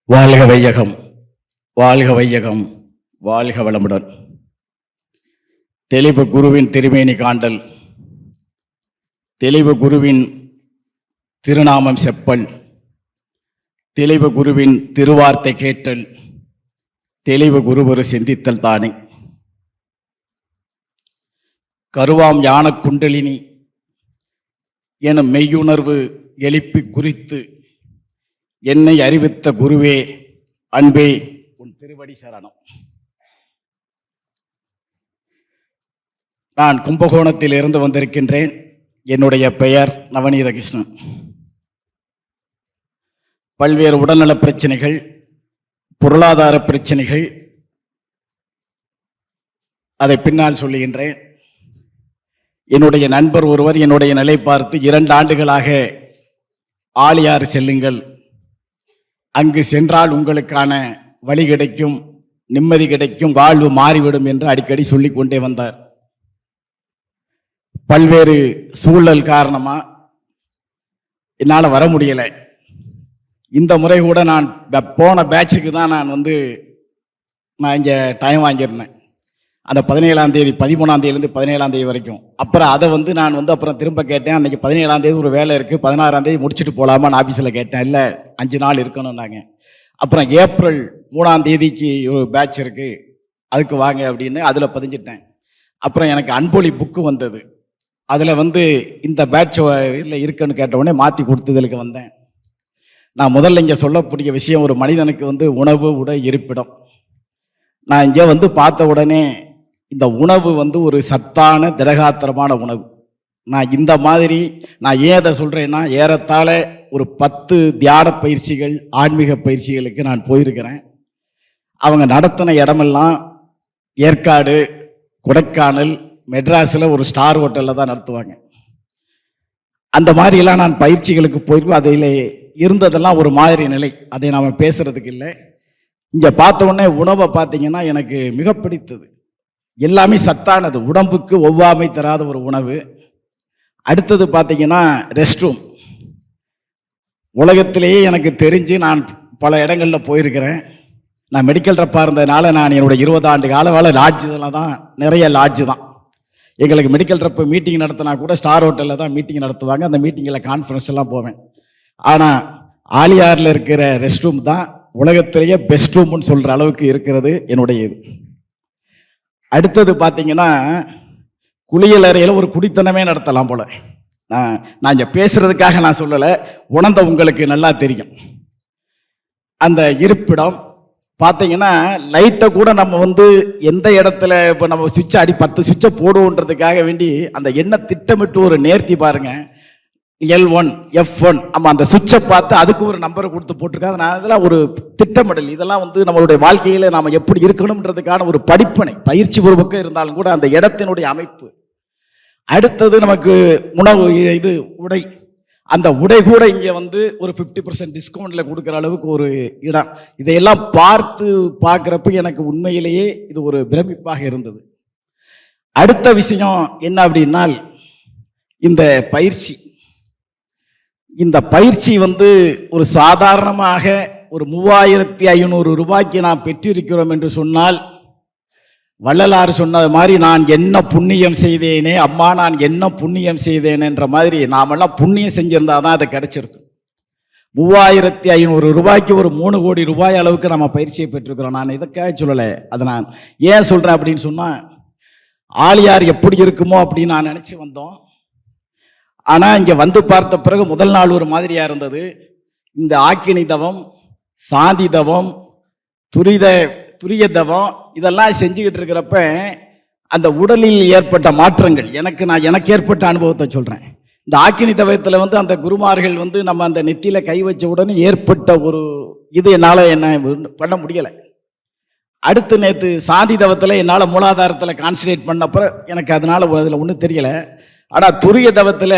வாழ்க வையகம், வாழ்க வையகம், வாழ்க வளமுடன். தெளிவு குருவின் திருமேனி காண்டல், தெளிவு குருவின் திருநாமம் செப்பல், தெளிவு குருவின் திருவார்த்தை கேட்டல், தெளிவு குருவரு சிந்தித்தல் தானே. கருவாம் ஞான குண்டலினி எனும் மெய்யுணர்வு எழுப்பி குறித்து என்னை அறிவித்த குருவே, அன்பே, உன் திருவடி சரணம். நான் கும்பகோணத்தில் இருந்து வந்திருக்கின்றேன். என்னுடைய பெயர் நவநீத கிருஷ்ணன். பல்வேறு உடல்நல பிரச்சனைகள், பொருளாதார பிரச்சனைகள், அதை பின்னால் சொல்லுகின்றேன். என்னுடைய நண்பர் ஒருவர் என்னுடைய நிலை பார்த்து 2 ஆண்டுகளாக ஆழியாறு செல்லுங்கள், அங்கு சென்றால் உங்களுக்கான வழி கிடைக்கும், நிம்மதி கிடைக்கும், வாழ்வு மாறிவிடும் என்று அடிக்கடி சொல்லிக் கொண்டே வந்தார். பல்வேறு சூழல் காரணமா என்னால் வர முடியலை. இந்த முறை கூட நான் போன பேட்சுக்கு தான் நான் இங்கே டைம் வாங்கியிருந்தேன். அந்த 17ஆம் தேதி 13ஆம் தேதியிலேருந்து 17ஆம் தேதி வரைக்கும். அப்புறம் அதை நான் அப்புறம் திரும்ப கேட்டேன். அன்றைக்கி 17ஆம் தேதி ஒரு வேலை இருக்குது, 16ஆம் தேதி முடிச்சுட்டு போகலாமான்னு ஆஃபீஸில் கேட்டேன். இல்லை, 5 நாள் இருக்கணும்னாங்க. அப்புறம் ஏப்ரல் 3ஆம் தேதிக்கு ஒரு பேட்ச் இருக்குது, அதுக்கு வாங்க அப்படின்னு அதில் பதிஞ்சிட்டேன். அப்புறம் எனக்கு அன்பொலி புக்கு வந்தது. அதில் இந்த பேட்ச் இல்லை இருக்குன்னு கேட்டவுடனே மாற்றி கொடுத்ததுக்கு வந்தேன். நான் முதல்ல இங்கே சொல்லக்கூடிய விஷயம், ஒரு மனிதனுக்கு உணவு, உடை, இருப்பிடம். நான் இங்கே பார்த்த உடனே இந்த உணவு ஒரு சத்தான திரகாத்திரமான உணவு. நான் இந்த மாதிரி நான் ஏன் அதை சொல்கிறேன்னா, ஏறத்தாழ ஒரு 10 தியான பயிற்சிகள், ஆன்மீக பயிற்சிகளுக்கு நான் போயிருக்கிறேன். அவங்க நடத்தின இடமெல்லாம் ஏற்காடு, கொடைக்கானல், மெட்ராஸில் ஒரு ஸ்டார் ஹோட்டலில் தான் நடத்துவாங்க. அந்த மாதிரிலாம் நான் பயிற்சிகளுக்கு போயிருக்கோம். அதில் இருந்ததெல்லாம் ஒரு மாதிரி நிலை, அதை நாம் பேசுகிறதுக்கு இல்லை. இங்கே பார்த்த உடனே உணவை பார்த்தீங்கன்னா எனக்கு மிக பிடித்தது. எல்லாமே சத்தானது, உடம்புக்கு ஒவ்வாமை தராத ஒரு உணவு. அடுத்தது பார்த்தீங்கன்னா ரெஸ்ட் ரூம். உலகத்திலேயே எனக்கு தெரிஞ்சு நான் பல இடங்களில் போயிருக்கிறேன். நான் மெடிக்கல் ரெப்பாக இருந்ததுனால நான் என்னுடைய 20 ஆண்டு கால வேலை லாட்ஜில் தான், நிறைய லாட்ஜு தான். எங்களுக்கு மெடிக்கல் ரெப்பு மீட்டிங் நடத்தினா கூட ஸ்டார் ஹோட்டலில் தான் மீட்டிங் நடத்துவாங்க. அந்த மீட்டிங்கில் கான்ஃபரன்ஸ் எல்லாம் போவேன். ஆனால் ஆழியாரில் இருக்கிற ரெஸ்ட் ரூம் தான் உலகத்திலேயே பெஸ்ட் ரூம்னு சொல்கிற அளவுக்கு இருக்கிறது என்னுடைய இது. அடுத்தது பார்த்தீங்கன்னா, குளியல் அறையில் ஒரு குடித்தனமே நடத்தலாம் போல. நான் இங்கே பேசுகிறதுக்காக நான் சொல்லலை, உணர்ந்த உங்களுக்கு நல்லா தெரியும். அந்த இருப்பிடம் பார்த்தீங்கன்னா, லைட்டை கூட நம்ம எந்த இடத்துல இப்போ நம்ம சுவிட்சை 10 சுவிட்சை போடுவோன்றதுக்காக வேண்டி அந்த எண்ணெய் திட்டமிட்டு ஒரு நேர்த்தி பாருங்கள். L1, F1, ஆமாம், அந்த சுவிட்சை பார்த்து அதுக்கு ஒரு நம்பரை கொடுத்து போட்டிருக்காங்க. நான் அதெல்லாம் ஒரு திட்டமிடல். இதெல்லாம் நம்மளுடைய வாழ்க்கையில் நாம் எப்படி இருக்கணுன்றதுக்கான ஒரு படிப்பனை, பயிற்சி ஒரு பக்கம் இருந்தாலும் கூட அந்த இடத்தினுடைய அமைப்பு. அடுத்தது நமக்கு உணவு, இது உடை. அந்த உடை கூட இங்கே ஒரு 50% டிஸ்கவுண்டில் கொடுக்குற அளவுக்கு ஒரு இடம். இதையெல்லாம் பார்க்குறப்ப எனக்கு உண்மையிலேயே இது ஒரு பிரமிப்பாக இருந்தது. அடுத்த விஷயம் என்ன அப்படின்னால், இந்த பயிற்சி. இந்த பயிற்சி ஒரு சாதாரணமாக ஒரு 3500 ரூபாய்க்கு நாம் பெற்றிருக்கிறோம் என்று சொன்னால், வள்ளலார் சொன்னது மாதிரி, நான் என்ன புண்ணியம் செய்தேனே அம்மா, நான் என்ன புண்ணியம் செய்தேனேன்ற மாதிரி நாமெல்லாம் புண்ணியம் செஞ்சிருந்தா தான் அது கிடைச்சிருக்கும். 3500 ரூபாய்க்கு ஒரு 3 கோடி ரூபாய் அளவுக்கு நம்ம பயிற்சியை பெற்றிருக்கிறோம். நான் இதுக்காக சொல்லலை, அதை நான் ஏன் சொல்கிறேன் அப்படின்னு சொன்னால், ஆழியார் எப்படி இருக்குமோ அப்படின்னு நான் நினச்சி வந்தோம். ஆனால் இங்கே பார்த்த பிறகு முதல் நாள் ஒரு மாதிரியாக இருந்தது. இந்த ஆக்கினி தவம், சாந்தி தவம், துரிய தவம், இதெல்லாம் செஞ்சுக்கிட்டு இருக்கிறப்ப அந்த உடலில் ஏற்பட்ட மாற்றங்கள், எனக்கு ஏற்பட்ட அனுபவத்தை சொல்கிறேன். இந்த ஆக்கினி தவத்தில் அந்த குருமார்கள் நம்ம அந்த நெத்தியில் கை வச்ச உடனே ஏற்பட்ட ஒரு இது என்னால் என்ன பண்ண முடியலை. அடுத்து நேற்று சாந்தி தவத்தில் என்னால் மூலாதாரத்தில் கான்சன்ட்ரேட் பண்ணப்போ எனக்கு அதனால் அதில் ஒன்றும் தெரியலை. ஆனால் துரிய தவத்தில்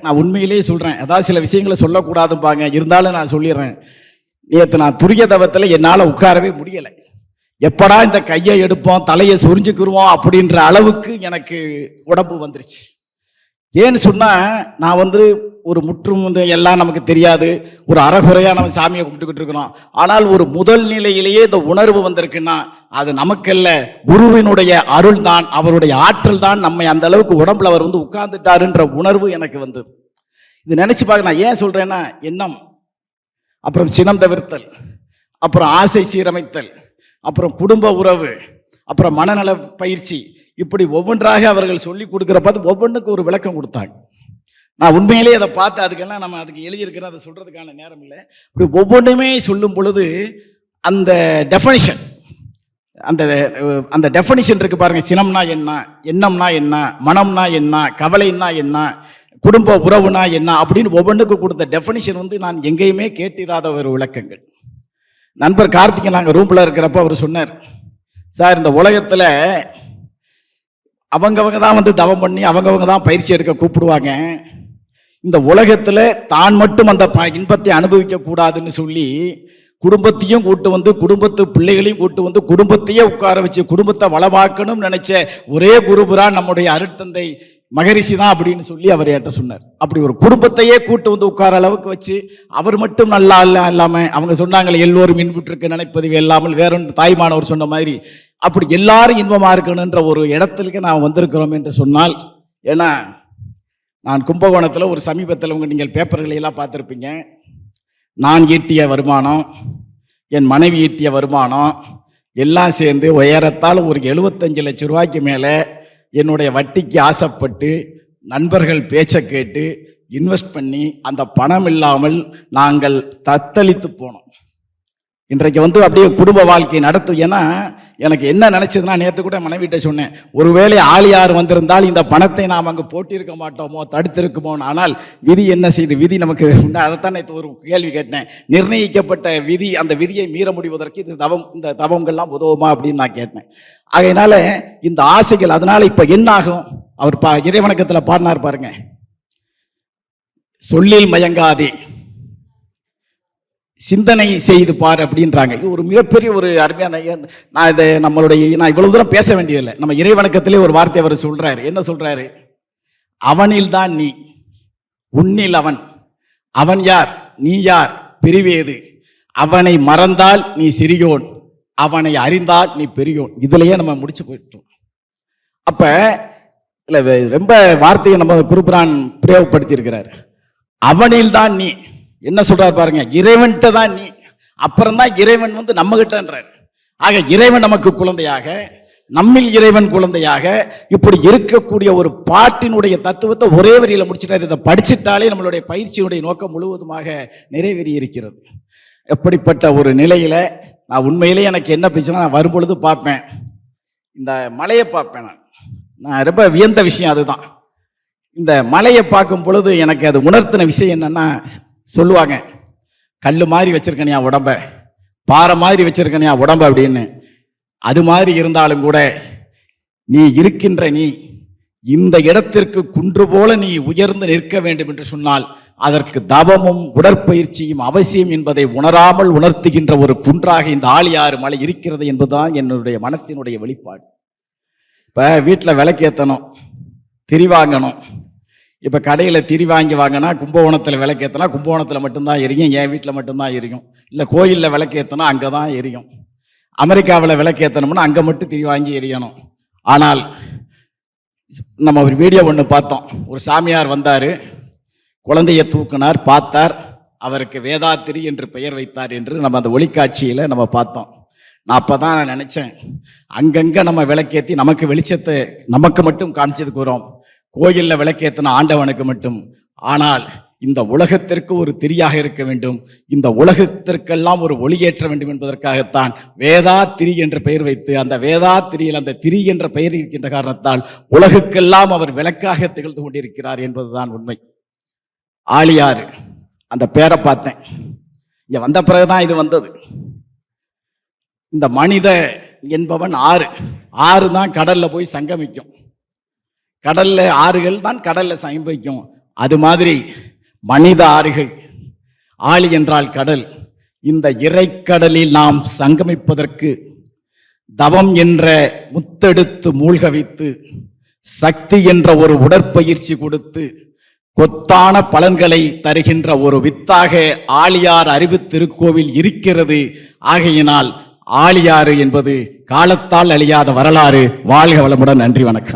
நான் உண்மையிலேயே சொல்கிறேன், அதாவது சில விஷயங்களை சொல்லக்கூடாதுப்பாங்க, இருந்தாலும் நான் சொல்லிடுறேன். நேற்று நான் துரிய தவத்தில் என்னால் உட்காரவே முடியலை. எப்படா இந்த கையை எடுப்போம், தலையை சொரிஞ்சுக்கிருவோம் அப்படின்ற அளவுக்கு எனக்கு உடம்பு வந்துருச்சு. ஏன்னு சொன்னா நான் ஒரு முற்றும் எல்லாம் நமக்கு தெரியாது, ஒரு அறகுறையா நம்ம சாமியை கும்பிட்டுக்கிட்டு இருக்கிறோம். ஆனால் ஒரு முதல் நிலையிலேயே இந்த உணர்வு வந்திருக்குன்னா அது நமக்கல்ல, குருவினுடைய அருள் தான், அவருடைய ஆற்றல் தான் நம்மை அந்த அளவுக்கு உடம்புல அவர் உட்கார்ந்துட்டாருன்ற உணர்வு எனக்கு வந்தது. இது நினைச்சு பார்க்க நான் ஏன் சொல்றேன்னா, எண்ணம், அப்புறம் சினம் தவிர்த்தல், அப்புறம் ஆசை சீரமைத்தல், அப்புறம் குடும்ப உறவு, அப்புறம் மனநல பயிற்சி, இப்படி ஒவ்வொன்றாக அவர்கள் சொல்லி கொடுக்குற பார்த்து ஒவ்வொன்றுக்கு ஒரு விளக்கம் கொடுத்தாங்க. நான் உண்மையிலேயே அதை பார்த்து அதுக்கெல்லாம் நம்ம அதுக்கு எழுதியிருக்கிறோம், அதை சொல்றதுக்கான நேரம் இல்லை. இப்படி ஒவ்வொன்றுமே சொல்லும் பொழுது அந்த டெஃபனிஷன் அந்த டெஃபனிஷன் இருக்கு பாருங்க. சினம்னா என்ன, எண்ணம்னா என்ன, மனம்னா என்ன, கவலைன்னா என்ன, குடும்ப உறவுனா என்ன அப்படின்னு ஒவ்வொன்றுக்கு கொடுத்த டெஃபனிஷன் நான் எங்கேயுமே கேட்டிராத ஒரு விளக்கங்கள். நண்பர் கார்த்திகை நாங்கள் ரூம்ல இருக்கிறப்ப அவர் சொன்னார், சார் இந்த உலகத்தில் அவங்கவங்க தான் தவம் பண்ணி அவங்கவங்க தான் பயிற்சி எடுக்க கூப்பிடுவாங்க, இந்த உலகத்தில் தான் மட்டும் அந்த இன்பத்தை அனுபவிக்க கூடாதுன்னு சொல்லி குடும்பத்தையும் கூட்டு குடும்பத்து பிள்ளைகளையும் கூட்டு குடும்பத்தையே உட்கார வச்சு குடும்பத்தை வளமாக்கணும்னு நினைச்ச ஒரே குருபுரான் நம்முடைய அருட்தந்தை மகரிஷி தான் அப்படின்னு சொல்லி அவர் ஏற்ற சொன்னார். அப்படி ஒரு குடும்பத்தையே கூட்டு உட்கார அளவுக்கு வச்சு அவர் மட்டும் நல்லா இல்லாம, அவங்க சொன்னாங்களே எல்லோரும் இன்புற்றிருக்க நினைப்பது இல்லாமல் வேறொன்று தாய்மானவர் சொன்ன மாதிரி அப்படி எல்லாரும் இன்பமா இருக்கணுன்ற ஒரு இடத்துக்கு நாம் வந்திருக்கிறோம் என்று சொன்னால், ஏன்னா நான் கும்பகோணத்தில் ஒரு சமீபத்தில் நீங்கள் பேப்பர்களை எல்லாம் பார்த்துருப்பீங்க, நான் ஈட்டிய வருமானம், என் மனைவி ஈட்டிய வருமானம் எல்லாம் சேர்ந்து உயரத்தால் ஒரு 75 லட்சம் ரூபாய்க்கு மேலே என்னுடைய வட்டிக்கு ஆசைப்பட்டு நண்பர்கள் பேச்சை கேட்டு இன்வெஸ்ட் பண்ணி அந்த பணம் இல்லாமல் நாங்கள் தத்தளித்து போனோம். இன்றைக்கு அப்படியே குடும்ப வாழ்க்கை நடத்தும். ஏன்னா எனக்கு என்ன நினைச்சதுன்னா, நேற்று கூட மனைவிட்ட சொன்னேன், ஒருவேளை ஆளியார் வந்திருந்தால் இந்த பணத்தை நாம் அங்கே போட்டிருக்க மாட்டோமோ, தடுத்திருக்குமோ. ஆனால் விதி என்ன செய்து, விதி நமக்கு அதைத்தான் நேற்று ஒரு கேள்வி கேட்டேன், நிர்ணயிக்கப்பட்ட விதி, அந்த விதியை மீற முடிவதற்கு இந்த தவங்கள்லாம் உதவுமா அப்படின்னு நான் கேட்டேன். ஆகையினால இந்த ஆசைகள், அதனால இப்ப என்ன ஆகும், அவர் இறைவணக்கத்தில் பாடினார் பாருங்க, சொல்லில் மயங்காதே சிந்தனை செய்து பார் அப்படின்றாங்க. இது ஒரு மிகப்பெரிய ஒரு அருமையான, நான் இவ்வளவு தூரம் பேச வேண்டியதில்லை. நம்ம இறைவணக்கத்திலே ஒரு வார்த்தை அவர் சொல்றாரு. என்ன சொல்றாரு? அவனில் தான் நீ, உன்னில் அவன், அவன் யார் நீ யார் பிரிவேது, அவனை மறந்தால் நீ சிறியோன், அவனை அறிந்தால் நீ பெரியோன். இதுலயே நம்ம முடிச்சு போயிட்டோம். அப்ப இல்ல ரொம்ப வார்த்தையை நம்ம குருபுரான் பிரயோகப்படுத்தி இருக்கிறார். அவனில் தான் நீ, என்ன சொல்றாரு பாருங்க, இறைவன்கிட்ட தான் நீ, அப்புறம் தான் இறைவன் நம்ம கிட்டன்றார். ஆக இறைவன் நமக்கு குழந்தையாக, நம்மில் இறைவன் குழந்தையாக, இப்படி இருக்கக்கூடிய ஒரு பாட்டினுடைய தத்துவத்தை ஒரே வரியில முடிச்சுட்டாரு. இதை படிச்சுட்டாலே நம்மளுடைய பயிற்சியுடைய நோக்கம் முழுவதுமாக நிறைவேறி இருக்கிறது. எப்படிப்பட்ட ஒரு நிலையில நான் உண்மையிலே எனக்கு என்ன பிரச்சனை, நான் வரும்பொழுது பார்ப்பேன், இந்த மலையை பார்ப்பேன். நான் ரொம்ப வியந்த விஷயம் அதுதான். இந்த மலையை பார்க்கும் பொழுது எனக்கு அது உணர்த்தின விஷயம் என்னன்னா, சொல்லுவாங்க, கல் மாதிரி வச்சிருக்கனியா உடம்ப, பாறை மாதிரி வச்சிருக்கனியா உடம்ப அப்படின்னு. அது மாதிரி இருந்தாலும் கூட நீ இருக்கின்ற நீ இந்த இடத்திற்கு குன்று போல நீ உயர்ந்து நிற்க வேண்டும் என்று சொன்னால் அதற்கு தவமும் உடற்பயிற்சியும் அவசியம் என்பதை உணராமல் உணர்த்துகின்ற ஒரு குன்றாக இந்த ஆழியாறு மலை இருக்கிறது என்பதுதான் என்னுடைய மனத்தினுடைய வெளிப்பாடு. இப்போ வீட்டில் விளக்கேற்றணும், திரி வாங்கணும். இப்போ கடையில் திரி வாங்கினா கும்பகோணத்தில் விளக்கேற்றினா கும்பகோணத்தில் மட்டும்தான் எரியும், என் வீட்டில் மட்டும்தான் எரியும். இல்லை கோயிலில் விளக்கேற்றினா அங்கே தான் எரியும். அமெரிக்காவில் விளக்கேற்றணும்னா அங்கே மட்டும் திரி வாங்கி எரியணும். ஆனால் நம்ம ஒரு வீடியோ ஒன்று பார்த்தோம், ஒரு சாமியார் வந்தார், குழந்தையை தூக்கினார், பார்த்தார், அவருக்கு வேதாத்திரி என்று பெயர் வைத்தார் என்று நம்ம அந்த ஒளிக்காட்சியில் நம்ம பார்த்தோம். நான் அப்போ தான் நான் நினச்சேன், அங்கங்கே நம்ம விளக்கேற்றி நமக்கு வெளிச்சத்தை நமக்கு மட்டும் காமிச்சதுக்கு வரோம், கோயிலில் விளக்கேற்றின ஆண்டவனுக்கு மட்டும். ஆனால் இந்த உலகத்திற்கு ஒரு திரியாக இருக்க வேண்டும், இந்த உலகத்திற்கெல்லாம் ஒரு ஒளியேற்ற வேண்டும் என்பதற்காகத்தான் வேதா திரி என்ற பெயர் வைத்து, அந்த வேதா திரியில் அந்த திரி என்ற பெயர் இருக்கின்ற காரணத்தால் உலகுக்கெல்லாம் அவர் விளக்காக திகழ்ந்து கொண்டிருக்கிறார் என்பதுதான் உண்மை. ஆழியாறு அந்த பேரை பார்த்தேன், இங்க வந்த பிறகுதான் இது வந்தது. இந்த மனித என்பவன் ஆறு தான் கடல்ல போய் சங்கமிக்கும், கடல்ல ஆறுகள் தான் கடல்ல சங்கமிக்கும். அது மாதிரி மனித ஆறுகள், ஆழி என்றால் கடல், இந்த இறைக்கடலில் நாம் சங்கமிப்பதற்கு தவம் என்ற முத்தெடுத்து மூழ்க வைத்து சக்தி என்ற ஒரு உடற்பயிற்சி கொடுத்து கொத்தான பலன்களை தருகின்ற ஒரு வித்தாக ஆழியார் அறிவு திருக்கோவில் இருக்கிறது. ஆகையினால் ஆழியாறு என்பது காலத்தால் அழியாத வரலாறு. வாழ்க வளமுடன். நன்றி, வணக்கம்.